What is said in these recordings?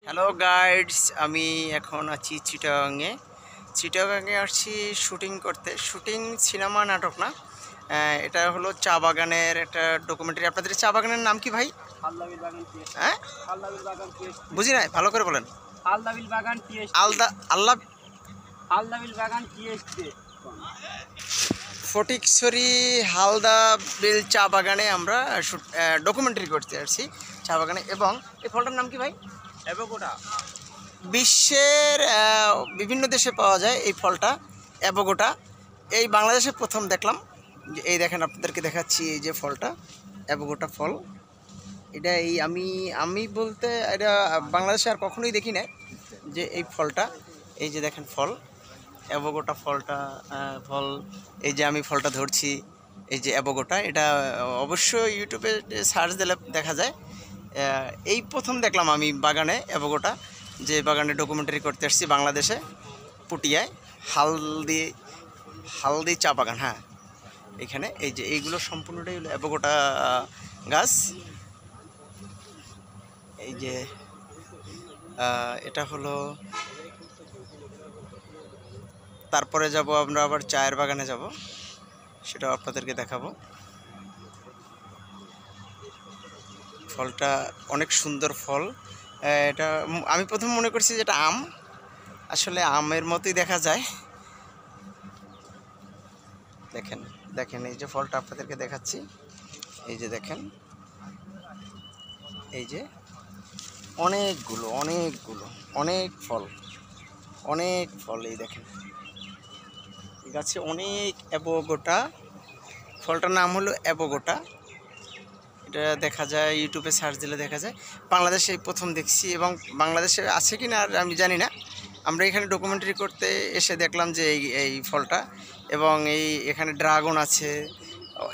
Hello guides, আমি এখন আছি চিটাগাংয়ে। চিটাগাংয়ে আসছি শুটিং করতে। শুটিং সিনেমা নাটক না, এটা হলো চা বাগানের একটা ডকুমেন্টারি। আপনাদের চা বাগানের নাম কি ভাই? হ্যাঁ, বুঝি নাই, ভালো করে বলেন। আলদা আল্লাহ ফটিকছড়ি হালদা বিল চা বাগানে আমরা ডকুমেন্টারি করতে আসছি চা বাগানে। এবং এই ফলটার নাম কি ভাই? অ্যাভোকাডো। বিশ্বের বিভিন্ন দেশে পাওয়া যায় এই ফলটা, অ্যাভোকাডো। এই বাংলাদেশে প্রথম দেখলাম। যে এই দেখেন, আপনাদেরকে দেখাচ্ছি এই যে ফলটা, অ্যাভোকাডো ফল। এটা এই আমি আমি বলতে এটা বাংলাদেশে আর কখনোই দেখি না যে এই ফলটা। এই যে দেখেন ফল, অ্যাভোকাডো ফলটা, ফল। এই যে আমি ফলটা ধরছি, এই যে অ্যাভোকাডো, এটা অবশ্যই ইউটিউবে সার্চ দিলে দেখা যায়। এই প্রথম দেখলাম আমি বাগানে অ্যাভোকাডো, যে বাগানে ডকুমেন্টারি করতে আসছি বাংলাদেশে, পুটিয়ায়। হালদি চা বাগান, হ্যাঁ এখানে। এই যে এইগুলো সম্পূর্ণটাই হলো অ্যাভোকাডো গাছ। এই যে এটা হলো। তারপরে যাব আমরা আবার চায়ের বাগানে যাব, সেটাও আপনাদেরকে দেখাবো। ফলটা অনেক সুন্দর ফল। এটা আমি প্রথম মনে করছি যে এটা আম, আসলে আমের মতোই দেখা যায়। দেখেন দেখেন এই যে ফলটা আপনাদেরকে দেখাচ্ছি। এই যে দেখেন, এই যে অনেকগুলো অনেক ফল। এই দেখেন এই গাছে অনেক অ্যাভোকাডো। ফলটার নাম হলো অ্যাভোকাডো। এটা দেখা যায় ইউটিউবে সার্চ দিলে দেখা যায়। বাংলাদেশে প্রথম দেখছি, এবং বাংলাদেশে আছে কি না আর আমি জানি না। আমরা এখানে ডকুমেন্টারি করতে এসে দেখলাম যে এই ফলটা, এবং এখানে ড্রাগন আছে,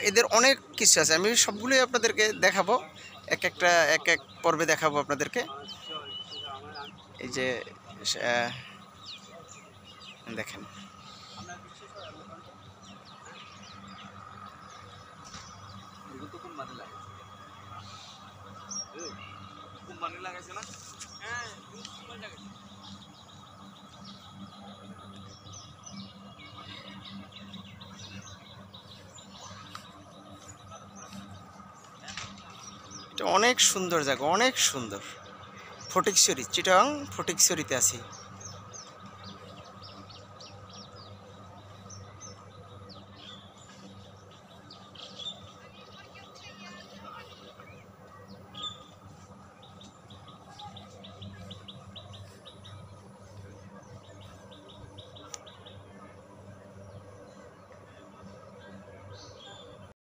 এদের অনেক কিছু আছে। আমি সবগুলোই আপনাদেরকে দেখাবো, এক এক পর্বে দেখাবো আপনাদেরকে। এই যে দেখেন, এটা অনেক সুন্দর জায়গা, অনেক সুন্দর। ফটিকছড়ি, চিটাগাং ফটিকছড়িতে আছি।